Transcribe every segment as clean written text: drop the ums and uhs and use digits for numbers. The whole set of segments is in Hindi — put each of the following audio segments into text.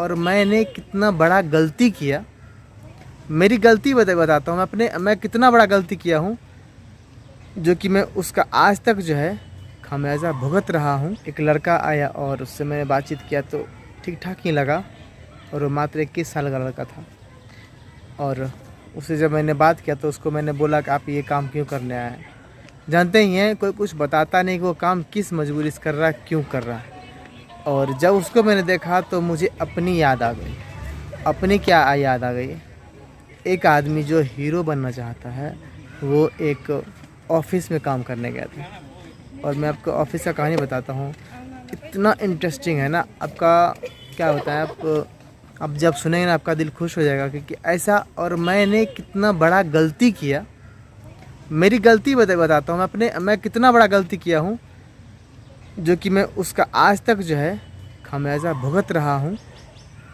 और मैंने कितना बड़ा गलती किया। मेरी गलती बताता हूँ मैं कितना बड़ा गलती किया हूँ, जो कि मैं उसका आज तक जो है खामियाजा भुगत रहा हूँ। एक लड़का आया और उससे मैंने बातचीत किया तो ठीक ठाक ही लगा, और वो मात्र 21 साल का लड़का था। और उससे जब मैंने बात किया तो उसको मैंने बोला कि आप ये काम क्यों करने आए हैं। जानते ही हैं, कोई कुछ बताता नहीं कि वो काम किस मजबूरी से कर रहा है, क्यों कर रहा है। और जब उसको मैंने देखा तो मुझे अपनी याद आ गई। अपनी क्या याद आ गई? एक आदमी जो हीरो बनना चाहता है, वो एक ऑफिस में काम करने गया था। और मैं आपको ऑफिस का कहानी बताता हूँ, इतना इंटरेस्टिंग है ना। आपका क्या होता है, आप जब सुनेंगे ना आपका दिल खुश हो जाएगा, क्योंकि ऐसा और मैंने कितना बड़ा गलती किया। मेरी गलती बताता हूँ मैं कितना बड़ा गलती किया हूँ, जो कि मैं उसका आज तक जो है खामियाजा भुगत रहा हूँ,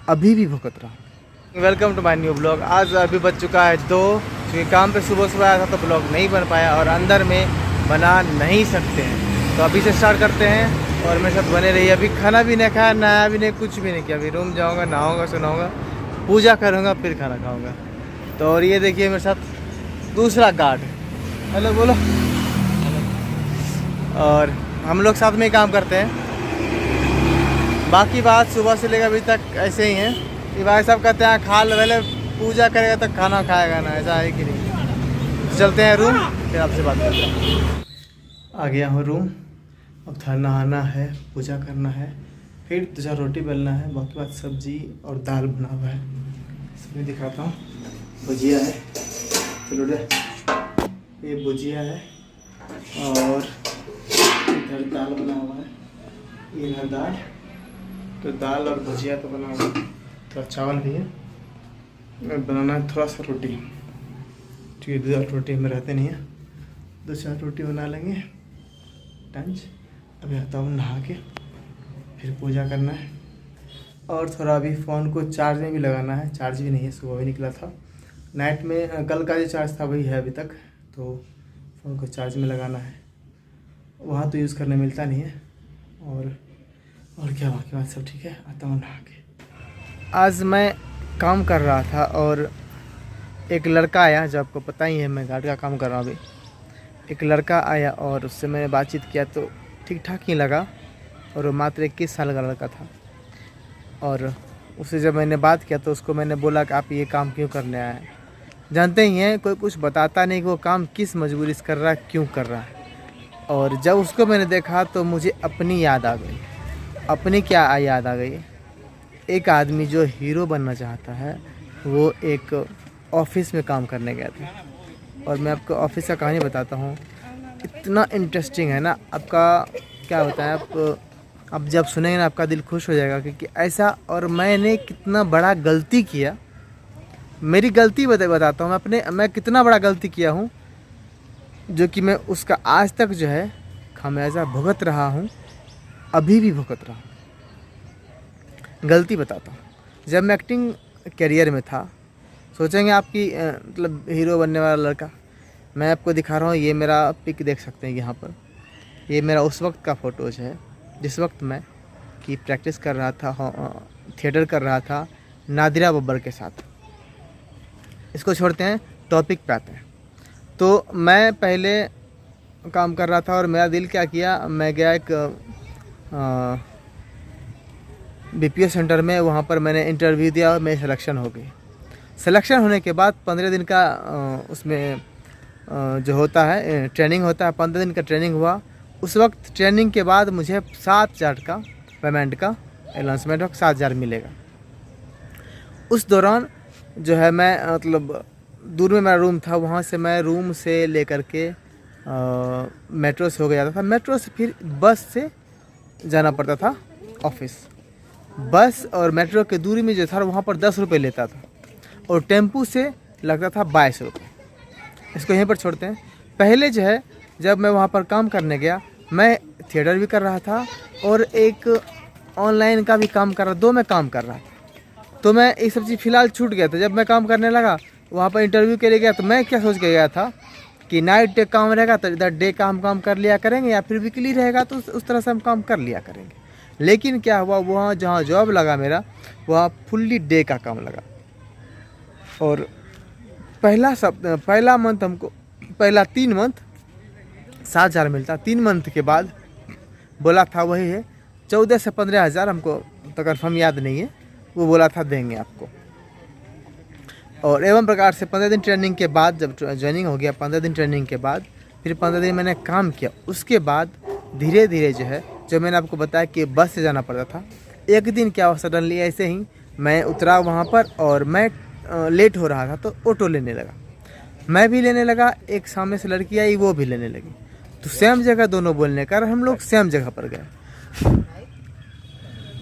अभी भी भुगत रहा हूँ। Welcome to my new blog. आज अभी बज चुका है 2, क्योंकि काम पे सुबह आया था तो ब्लॉग नहीं बन पाया और अंदर में बना नहीं सकते हैं। तो अभी से स्टार्ट करते हैं और मेरे साथ बने रहिए। अभी खाना भी नहीं खाया, नहाया भी नहीं, कुछ भी नहीं किया। अभी रूम जाऊँगा, नहाऊँगा, सुनाऊँगा, पूजा करूँगा, फिर खाना खाऊँगा। तो और ये देखिए मेरे साथ दूसरा गार्ड। हेलो बोलो। और हम लोग साथ में ही काम करते हैं। बाकी बात सुबह से लेकर अभी तक ऐसे ही है कि भाई साहब कहते हैं खा लो, पहले पूजा करेगा तो खाना खाएगा ना, ऐसा है कि नहीं। चलते हैं रूम, फिर आपसे बात करते हैं। आ गया हूँ रूम। अब थोड़ा नहाना है, पूजा करना है, फिर 2-4 रोटी बेलना है। बाकी बात सब्जी और दाल बना हुआ है, इसमें दिखाता हूँ। भुजिया है, चलो रे, ये भुजिया है। और इधर दाल बना हुआ है, इधर दाल, तो दाल और भुजिया तो बना हुआ है। थोड़ा चावल भी है, बनाना है थोड़ा सा रोटी, क्योंकि 2 रोटी में रहते नहीं है। 2-4 रोटी बना लेंगे टंच। अभी आता हूँ नहा के, फिर पूजा करना है। और थोड़ा अभी फ़ोन को चार्ज में भी लगाना है। चार्ज भी नहीं है, सुबह भी निकला था। नाइट में कल का जो चार्ज था वही है अभी तक, तो फ़ोन को चार्ज में लगाना है। वहाँ तो यूज़ करने मिलता नहीं है। और क्या, बाकी बात सब ठीक है। आता हूँ नहा के। आज मैं काम कर रहा था और एक लड़का आया, जो आपको पता ही है मैं गार्ड का काम कर रहा हूँ अभी। एक लड़का आया और उससे मैंने बातचीत किया तो ठीक ठाक ही लगा, और वो मात्र 21 साल का लड़का था। और उससे जब मैंने बात किया तो उसको मैंने बोला कि आप ये काम क्यों करने आए हैं। जानते ही हैं, कोई कुछ बताता नहीं कि वो काम किस मजबूरी से कर रहा है, क्यों कर रहा है। और जब उसको मैंने देखा तो मुझे अपनी याद आ गई। अपनी क्या याद आ गई? एक आदमी जो हीरो बनना चाहता है, वो एक ऑफिस में काम करने गया था। और मैं आपको ऑफिस का कहानी बताता हूँ, इतना इंटरेस्टिंग है ना। आपका क्या होता है, आप जब सुनेंगे ना आपका दिल खुश हो जाएगा, क्योंकि ऐसा और मैंने कितना बड़ा गलती किया। मेरी गलती बताता हूँ मैं कितना बड़ा गलती किया हूँ, जो कि मैं उसका आज तक जो है खामियाजा भुगत रहा हूँ, अभी भी भुगत रहा हूँ। गलती बताता हूँ। जब मैं एक्टिंग करियर में था, सोचेंगे आपकी मतलब हीरो बनने वाला लड़का। मैं आपको दिखा रहा हूँ, ये मेरा पिक देख सकते हैं यहाँ पर। ये मेरा उस वक्त का फ़ोटोज़ है जिस वक्त मैं की प्रैक्टिस कर रहा था, थिएटर कर रहा था नादिरा बब्बर के साथ। इसको छोड़ते हैं, टॉपिक पे आते हैं। तो मैं पहले काम कर रहा था और मेरा दिल क्या किया, मैं गया एक BPO सेंटर में। वहाँ पर मैंने इंटरव्यू दिया और मेरी सिलेक्शन हो गई। सिलेक्शन होने के बाद 15 दिन का उसमें जो होता है ट्रेनिंग होता है, 15 दिन का ट्रेनिंग हुआ। उस वक्त ट्रेनिंग के बाद मुझे 7,000 का पेमेंट का अनाउंसमेंट हो, 7,000 मिलेगा। उस दौरान जो है मैं मतलब दूर में मेरा रूम था, वहाँ से मैं रूम से लेकर के मेट्रो से हो गया था। मेट्रो से फिर बस से जाना पड़ता था ऑफिस। बस और मेट्रो के दूरी में जो था वहाँ पर 10 रुपये लेता था, और टेम्पू से लगता था 22 रुपये। इसको यहीं पर छोड़ते हैं। पहले जो है जब मैं वहाँ पर काम करने गया, मैं थिएटर भी कर रहा था और एक ऑनलाइन का भी काम कर रहा, 2 में काम कर रहा था। तो मैं ये सब चीज़ फ़िलहाल छूट गया था। जब मैं काम करने लगा, वहाँ पर इंटरव्यू के लिए गया, तो मैं क्या सोच के गया था कि नाइट डे काम रहेगा तो इधर डे काम कर लिया करेंगे, या फिर वीकली रहेगा तो उस तरह से हम काम कर लिया करेंगे। लेकिन क्या हुआ, वहाँ जहाँ जॉब लगा मेरा, वहाँ फुल्ली डे का काम लगा। और पहला मंथ हमको, पहला 3 मंथ 7,000 मिलता। 3 मंथ के बाद बोला था वही है 14 से 15,000, हमको तो कन्फर्म याद नहीं है, वो बोला था देंगे आपको। और एवं प्रकार से 15 दिन ट्रेनिंग के बाद, जब ज्वाइनिंग हो गया 15 दिन ट्रेनिंग के बाद, फिर 15 दिन मैंने काम किया। उसके बाद धीरे धीरे जो है, जो मैंने आपको बताया कि बस से जाना पड़ता था, एक दिन क्या हुआ, सडनली ऐसे ही मैं उतरा वहाँ पर और मैं लेट हो रहा था तो ऑटो लेने लगा। मैं भी लेने लगा, एक सामने से लड़की आई वो भी लेने लगी, तो सेम जगह दोनों बोलने का, हम लोग सेम जगह पर गए।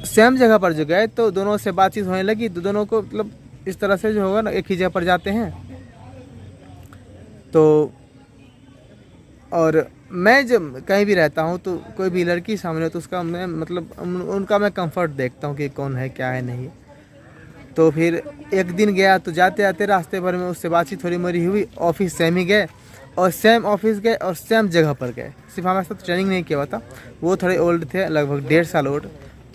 सेम जगह पर जो गए तो दोनों से बातचीत होने लगी, तो दोनों को मतलब इस तरह से जो होगा ना, एक ही जगह पर जाते हैं तो। और मैं जब कहीं भी रहता हूँ तो कोई भी लड़की सामने हो तो उसका मैं मतलब उनका मैं कंफर्ट देखता हूँ कि कौन है क्या है नहीं। तो फिर एक दिन गया तो जाते आते रास्ते भर में उससे बातचीत थोड़ी मोरी हुई, ऑफिस सेम ही गए और सेम ऑफिस गए और सेम जगह पर गए। सिर्फ हमारे साथ ट्रेनिंग नहीं किया हुआ था, वो थोड़े ओल्ड थे, लगभग 1.5 साल ओल्ड।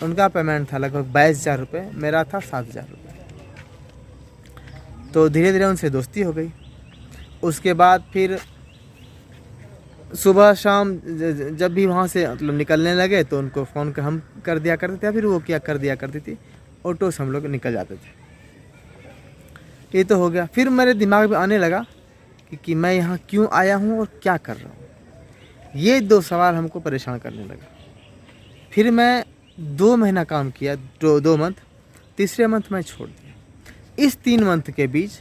उनका पेमेंट था लगभग 22,000 रुपये, मेरा था 7,000 रुपये। तो धीरे धीरे उनसे दोस्ती हो गई। उसके बाद फिर सुबह शाम जब भी वहाँ से मतलब निकलने लगे तो उनको फ़ोन हम कर दिया करते थे, फिर वो क्या कर दिया करती थी, ऑटो से हम लोग निकल जाते थे। ये तो हो गया। फिर मेरे दिमाग में आने लगा कि मैं यहाँ क्यों आया हूँ और क्या कर रहा हूँ। ये 2 सवाल हमको परेशान करने लगा। फिर मैं 2 महीना काम किया, 2 मंथ। तीसरे मंथ मैं छोड़ दिया। इस 3 मंथ के बीच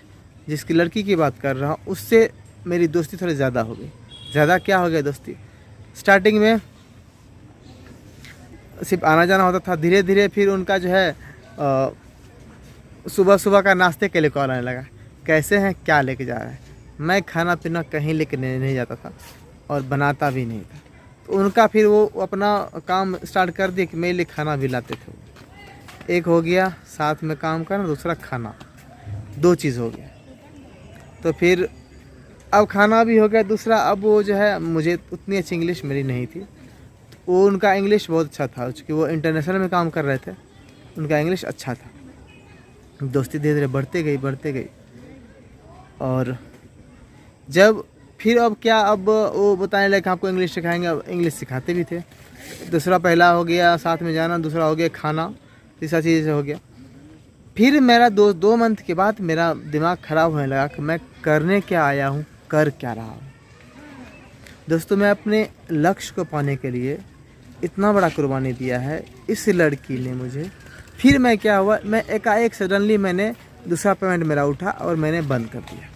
जिसकी लड़की की बात कर रहा हूँ, उससे मेरी दोस्ती थोड़ी ज़्यादा हो गई। ज़्यादा क्या हो गया दोस्ती, स्टार्टिंग में सिर्फ आना जाना होता था, धीरे धीरे फिर उनका जो है सुबह सुबह का नाश्ते के लिए कॉल आने लगा, कैसे हैं, क्या लेके जा रहा है। मैं खाना पीना कहीं लेके नहीं जाता था और बनाता भी नहीं था, तो उनका फिर वो अपना काम स्टार्ट कर दिया कि मेरे लिए खाना भी लाते थे। एक हो गया साथ में काम करना, दूसरा खाना, 2 चीज़ हो गया। तो फिर अब खाना भी हो गया, दूसरा अब वो जो है, मुझे उतनी अच्छी इंग्लिश मेरी नहीं थी, तो वो उनका इंग्लिश बहुत अच्छा था, क्योंकि वो इंटरनेशनल में काम कर रहे थे, उनका इंग्लिश अच्छा था। दोस्ती धीरे धीरे बढ़ते गई। और जब फिर अब क्या, अब वो बताने लगे आपको इंग्लिश सिखाएंगे, अब इंग्लिश सिखाते भी थे। दूसरा पहला हो गया साथ में जाना, दूसरा हो गया खाना, तीसरा चीज़ हो गया। फिर मेरा 2 मंथ के बाद मेरा दिमाग ख़राब होने लगा कि मैं करने क्या आया हूँ, कर क्या रहा हूँ। दोस्तों, मैं अपने लक्ष्य को पाने के लिए इतना बड़ा कुर्बानी दिया है इस लड़की ने मुझे। फिर मैं क्या हुआ, मैं एकाएक सडनली मैंने दूसरा पेमेंट मेरा उठा और मैंने बंद कर दिया।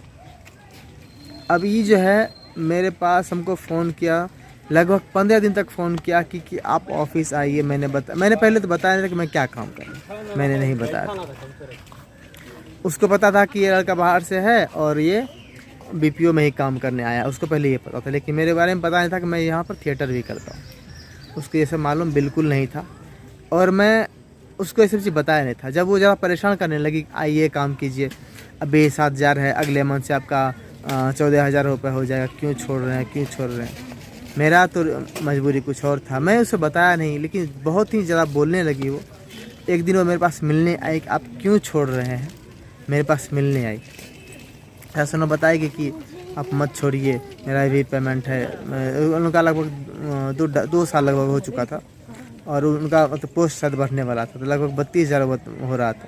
अब ये जो है मेरे पास हमको फ़ोन किया, लगभग 15 दिन तक फ़ोन किया कि आप ऑफिस आइए। मैंने पहले तो बताया था कि मैं क्या काम कर रहा हूँ, मैंने नहीं बताया था। उसको पता था कि ये लड़का बाहर से है और ये बीपीओ में ही काम करने आया, उसको पहले ये पता था। लेकिन मेरे बारे में पता नहीं था कि मैं यहाँ पर थिएटर भी करता हूँ, उसको ये सब मालूम बिल्कुल नहीं था। और मैं उसको ये सब चीज़ बताया नहीं था। जब वो ज़रा परेशान करने लगी, आइए काम कीजिए, अभी 7,000 है, अगले मंथ से आपका 14,000 रुपये हो जाएगा, क्यों छोड़ रहे हैं। मेरा तो मजबूरी कुछ और था, मैं उसे बताया नहीं, लेकिन बहुत ही ज़्यादा बोलने लगी वो। एक दिन वो मेरे पास मिलने आई कि आप क्यों छोड़ रहे हैं, मेरे पास मिलने आई। ऐसा उन्होंने बताया कि आप मत छोड़िए, मेरा भी पेमेंट है। उनका लगभग 2 साल लगभग हो चुका था और उनका मतलब पोस्ट शायद बढ़ने वाला था, तो लगभग 32,000 हो रहा था।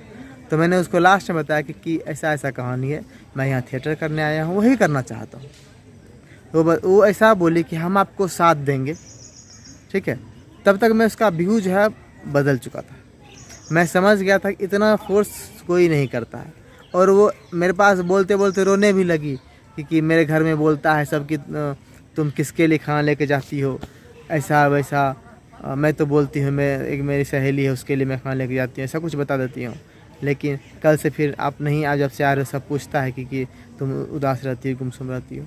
तो मैंने उसको लास्ट में बताया कि ऐसा कहानी है, मैं यहाँ थिएटर करने आया हूँ, वही करना चाहता हूँ। वो ऐसा बोली कि हम आपको साथ देंगे, ठीक है। तब तक मैं उसका व्यू जो है बदल चुका था। मैं समझ गया था कि इतना फोर्स कोई नहीं करता है। और वो मेरे पास बोलते बोलते रोने भी लगी कि मेरे घर में बोलता है सब कि तुम किसके लिए खाना लेके जाती हो, ऐसा वैसा। मैं तो बोलती हूँ, मैं एक मेरी सहेली है उसके लिए मैं खाना लेके जाती हूँ, ऐसा कुछ बता देती हूँ। लेकिन कल से फिर आप नहीं, आज जब से आ रहे हो सब पूछता है कि तुम उदास रहती हो, गुमसुम रहती हो।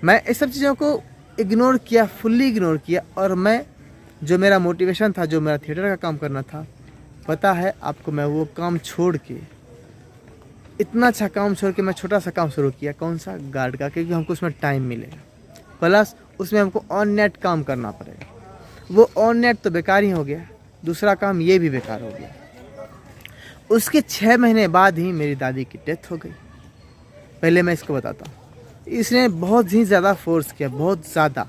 मैं इस सब चीज़ों को इग्नोर किया, फुल्ली इग्नोर किया। और मैं जो मेरा मोटिवेशन था, जो मेरा थिएटर का काम करना था, पता है आपको, मैं वो काम छोड़ के, इतना अच्छा काम छोड़ के मैं छोटा सा काम शुरू किया। कौन सा? गार्ड का, क्योंकि हमको उसमें टाइम मिलेगा, प्लस उसमें हमको ऑन नेट काम करना पड़ेगा। वो ऑन नेट तो बेकार ही हो गया, दूसरा काम ये भी बेकार हो गया। उसके 6 महीने बाद ही मेरी दादी की डेथ हो गई। पहले मैं इसको बताता हूँ। इसने बहुत ही ज़्यादा फोर्स किया, बहुत ज़्यादा।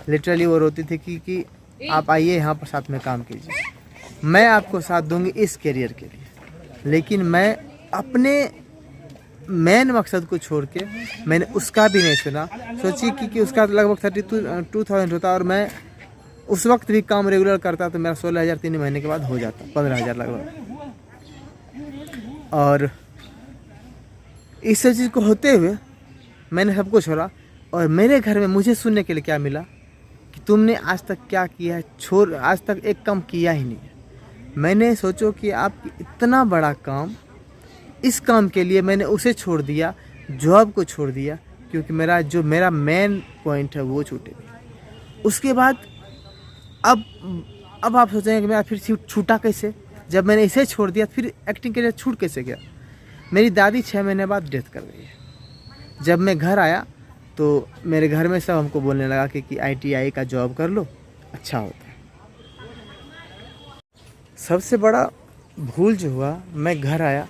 लिटरली वो रोती थी कि आप आइए यहाँ पर साथ में काम कीजिए, मैं आपको साथ दूंगी इस करियर के लिए। लेकिन मैं अपने मेन मकसद को छोड़ के मैंने उसका भी नहीं सुना। सोचिए कि उसका लगभग 32,000 होता और मैं उस वक्त भी काम रेगुलर करता तो मेरा 16,000 3 महीने के बाद हो जाता, 15,000 लगभग। और इस सब चीज़ को होते हुए मैंने सबको छोड़ा। और मेरे घर में मुझे सुनने के लिए क्या मिला कि तुमने आज तक क्या किया है, आज तक एक काम किया ही नहीं है। मैंने सोचो कि आप इतना बड़ा काम, इस काम के लिए मैंने उसे छोड़ दिया, जॉब को छोड़ दिया, क्योंकि मेरा मेन पॉइंट है वो छूटे। उसके बाद अब आप सोचेंगे कि मेरा फिर छूटा कैसे, जब मैंने इसे छोड़ दिया फिर एक्टिंग के लिए छूट कैसे गया। मेरी दादी 6 महीने बाद डेथ कर गई है। जब मैं घर आया तो मेरे घर में सब हमको बोलने लगा कि ITI का जॉब कर लो, अच्छा होता है। सबसे बड़ा भूल जो हुआ, मैं घर आया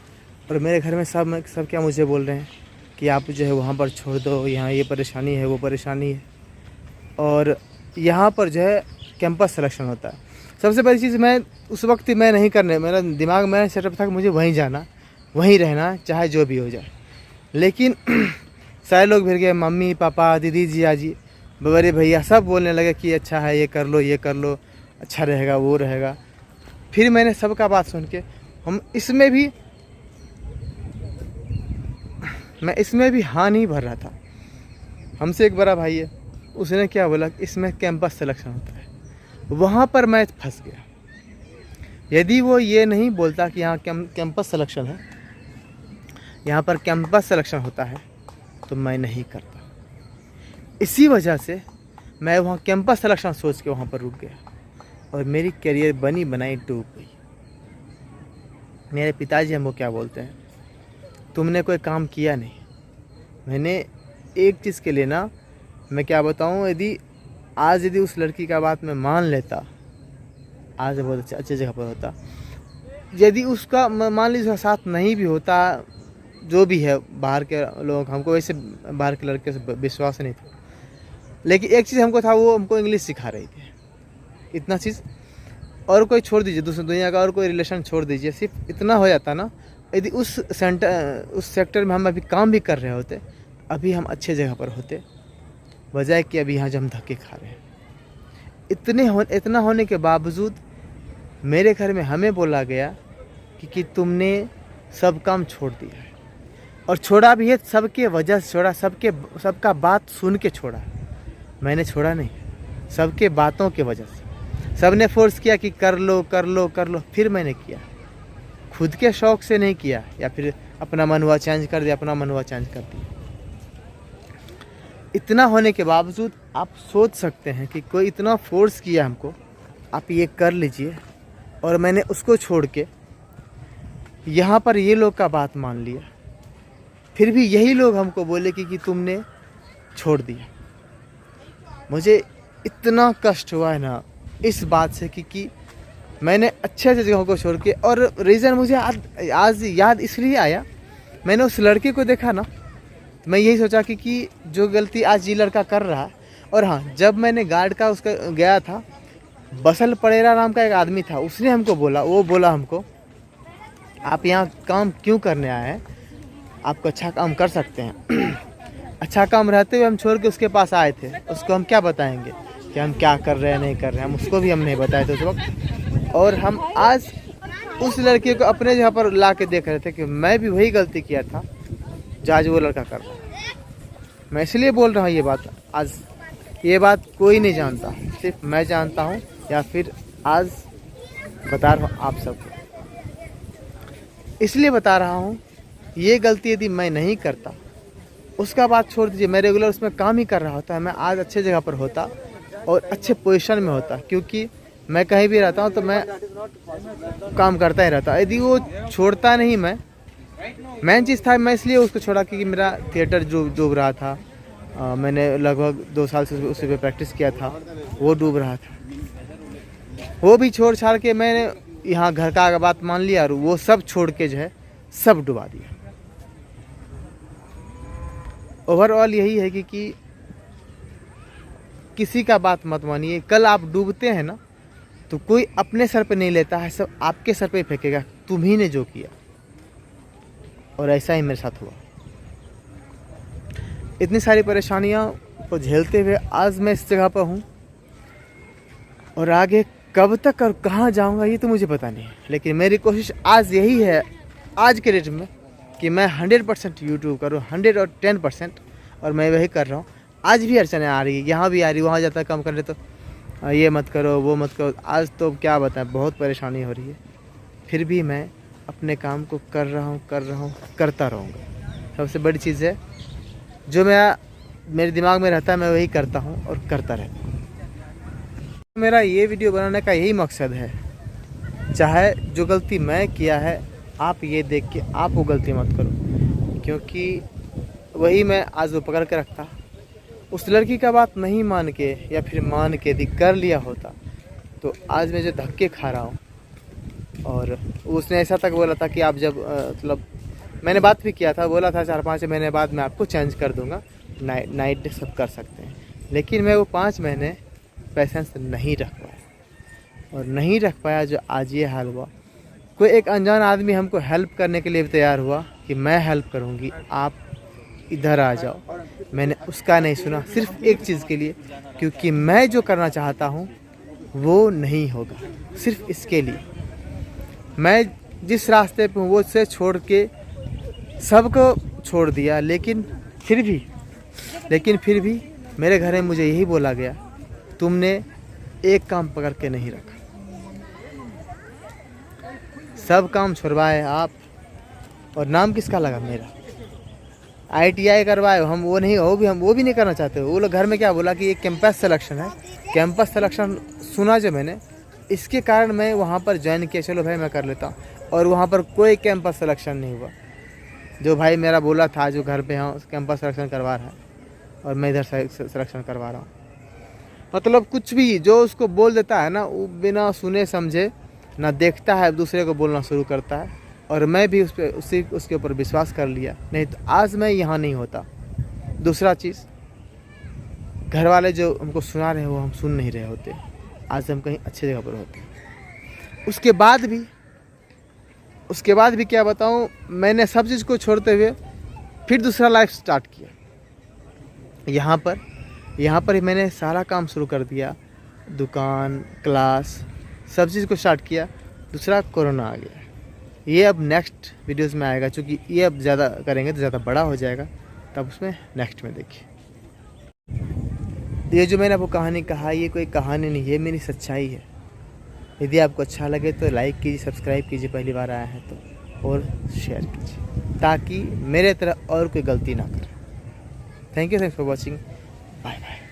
और मेरे घर में सब क्या मुझे बोल रहे हैं कि आप जो है वहाँ पर छोड़ दो, यहाँ ये परेशानी है, वो परेशानी है। और यहाँ पर जो है कैंपस सिलेक्शन होता है। सबसे पहली चीज़, मैं उस वक्त मैं नहीं करने, मेरा दिमाग में सेटअप था कि मुझे वहीं जाना, वहीं रहना, चाहे जो भी हो जाए। लेकिन सारे लोग फिर गए, मम्मी पापा, दीदी जिया जी, बड़े भैया सब बोलने लगे कि अच्छा है, ये कर लो, अच्छा रहेगा, वो रहेगा। फिर मैंने सबका बात सुन के मैं इसमें भी हाँ नहीं भर रहा था। हमसे एक बड़ा भाई है, उसने क्या बोला कि इसमें कैंपस सिलेक्शन होता है। वहाँ पर मैं फंस गया। यदि वो ये नहीं बोलता कि यहाँ कैंपस सिलेक्शन है, यहाँ पर कैंपस सिलेक्शन होता है, तो मैं नहीं करता। इसी वजह से मैं वहाँ कैंपस सिलेक्शन सोच के वहाँ पर रुक गया और मेरी करियर बनी बनाई डूब गई। मेरे पिताजी हमको क्या बोलते हैं, तुमने कोई काम किया नहीं। मैंने एक चीज़ के लिए ना, मैं क्या बताऊँ, यदि उस लड़की का बात मैं मान लेता, आज बहुत अच्छे जगह पर होता। यदि उसका मान लीजिए उसका साथ नहीं भी होता, जो भी है, बाहर के लोग, हमको वैसे बाहर के लड़के से विश्वास नहीं था, लेकिन एक चीज़ हमको था, वो हमको इंग्लिश सिखा रही थी। इतना चीज़, और कोई छोड़ दीजिए, दूसरी दुनिया का और कोई रिलेशन छोड़ दीजिए, सिर्फ इतना हो जाता ना, यदि उस सेक्टर में हम अभी काम भी कर रहे होते, अभी हम अच्छे जगह पर होते, बजाय कि अभी यहाँ हम धक्के खा रहे हैं। इतना होने के बावजूद मेरे घर में हमें बोला गया कि तुमने सब काम छोड़ दिया है, और छोड़ा भी है सबके वजह से छोड़ा, सबका बात सुन के छोड़ा। मैंने छोड़ा नहीं, सबके बातों के वजह से। सबने फोर्स किया कि कर लो, फिर मैंने किया। खुद के शौक से नहीं किया, या फिर अपना मन हुआ चेंज कर दिया, इतना होने के बावजूद आप सोच सकते हैं कि कोई इतना फोर्स किया हमको, आप ये कर लीजिए, और मैंने उसको छोड़ के यहाँ पर ये लोग का बात मान लिया। फिर भी यही लोग हमको बोले कि तुमने छोड़ दिया। मुझे इतना कष्ट हुआ है ना इस बात से कि मैंने अच्छे जगहों को छोड़ के, और रीज़न मुझे आज याद इसलिए आया, मैंने उस लड़के को देखा ना, तो मैं यही सोचा कि जो गलती आज ये लड़का कर रहा है। और हाँ, जब मैंने गार्ड का उसका गया था, बसल परेरा नाम का एक आदमी था, उसने हमको बोला हमको, आप यहाँ काम क्यों करने आए हैं, आपको अच्छा काम कर सकते हैं। अच्छा काम रहते हुए हम छोड़ के उसके पास आए थे, उसको हम क्या बताएंगे कि हम क्या कर रहे हैं, नहीं कर रहे हैं, हम उसको भी हम नहीं बताए थे उस वक्त। और हम आज उस लड़के को अपने जगह पर ला के देख रहे थे कि मैं भी वही गलती किया था जो आज वो लड़का कर रहा है। मैं इसलिए बोल रहा हूँ ये बात, आज ये बात कोई नहीं जानता, सिर्फ मैं जानता हूँ, या फिर आज बता रहा हूँ आप सबको। इसलिए बता रहा हूँ, ये गलती यदि मैं नहीं करता, उसका बात छोड़ दीजिए, मैं रेगुलर उसमें काम ही कर रहा होता, मैं आज अच्छे जगह पर होता और अच्छे पोजीशन में होता। क्योंकि मैं कहीं भी रहता हूँ तो मैं काम करता ही रहता। यदि वो छोड़ता नहीं, मेन चीज़ था, मैं इसलिए उसको छोड़ा क्योंकि मेरा थिएटर डूब रहा था। मैंने लगभग 2 साल से उसी पे प्रैक्टिस किया था, वो डूब रहा था। वो भी छोड़ छाड़ के मैंने यहाँ घर का बात मान लिया और वो सब छोड़ के जो है सब डुबा दिया। ओवरऑल यही है कि किसी का बात मत मानिए। कल आप डूबते हैं ना तो कोई अपने सर पे नहीं लेता है, सब आपके सर पे फेंकेगा, तुम ही ने जो किया। और ऐसा ही मेरे साथ हुआ। इतनी सारी परेशानियां को झेलते हुए आज मैं इस जगह पर हूँ, और आगे कब तक और कहाँ जाऊँगा ये तो मुझे पता नहीं है। लेकिन मेरी कोशिश आज यही है, आज के डेट में, कि मैं 100% यूट्यूब करूँ, 110%। और मैं वही कर रहा हूँ। आज भी अड़चने आ रही है, यहाँ भी आ रही, वहाँ जाता काम करने तो ये मत करो वो मत करो। आज तो क्या बताएं, बहुत परेशानी हो रही है। फिर भी मैं अपने काम को कर रहा हूँ, करता रहूँगा। सबसे बड़ी चीज़ है जो मेरे दिमाग में रहता है, मैं वही करता हूँ और करता रहता हूँ। मेरा ये वीडियो बनाने का यही मकसद है, चाहे जो गलती मैं किया है आप ये देख के आप वो गलती मत करो, क्योंकि वही मैं आज वो पकड़ के रखता। उस लड़की का बात नहीं मान के या फिर मान के यदि कर लिया होता तो आज मैं जो धक्के खा रहा हूँ। और उसने ऐसा तक बोला था कि आप जब मतलब मैंने बात भी किया था, बोला था 4-5 महीने बाद मैं आपको चेंज कर दूंगा, नाइट सब कर सकते हैं। लेकिन मैं वो 5 महीने पेशेंस नहीं रख पाया, और नहीं रख पाया जो आज ये हाल हुआ। कोई एक अनजान आदमी हमको हेल्प करने के लिए भी तैयार हुआ कि मैं हेल्प करूँगी, आप इधर आ जाओ। मैंने उसका नहीं सुना, सिर्फ एक चीज़ के लिए, क्योंकि मैं जो करना चाहता हूँ वो नहीं होगा। सिर्फ इसके लिए मैं जिस रास्ते पे हूँ वो से छोड़ के सबको छोड़ दिया। लेकिन फिर भी मेरे घर में मुझे यही बोला गया, तुमने एक काम पकड़ के नहीं रखा। सब काम छुड़वाए आप, और नाम किसका लगा? मेरा। ITI करवाए हम, वो भी नहीं करना चाहते। वो लोग घर में क्या बोला कि ये कैंपस सिलेक्शन है। कैंपस सिलेक्शन सुना जो मैंने, इसके कारण मैं वहाँ पर ज्वाइन किया, चलो भाई मैं कर लेता हूँ। और वहाँ पर कोई कैंपस सिलेक्शन नहीं हुआ। जो भाई मेरा बोला था जो घर पे हाँ कैंपस सिलेक्शन करवा रहा है, और मैं इधर सिलेक्शन करवा रहा हूँ। मतलब कुछ भी जो उसको बोल देता है ना, वो बिना सुने समझे ना देखता है, दूसरे को बोलना शुरू करता है। और मैं भी उसके ऊपर विश्वास कर लिया, नहीं तो आज मैं यहाँ नहीं होता। दूसरा चीज़, घर वाले जो हमको सुना रहे हैं वो हम सुन नहीं रहे होते, आज हम कहीं अच्छी जगह पर होते। उसके बाद भी क्या बताऊँ, मैंने सब चीज़ को छोड़ते हुए फिर दूसरा लाइफ स्टार्ट किया। यहाँ पर ही मैंने सारा काम शुरू कर दिया, दुकान, क्लास, सब चीज़ को स्टार्ट किया। दूसरा कोरोना आ गया। ये अब नेक्स्ट वीडियोस में आएगा, क्योंकि ये अब ज़्यादा करेंगे तो ज़्यादा बड़ा हो जाएगा, तब उसमें नेक्स्ट में देखिए। ये जो मैंने आपको कहानी कहा, ये कोई कहानी नहीं है, मेरी सच्चाई है। यदि आपको अच्छा लगे तो लाइक कीजिए, सब्सक्राइब कीजिए पहली बार आया है तो, और शेयर कीजिए ताकि मेरे तरह और कोई गलती ना करे। Thank you for watching. Bye bye.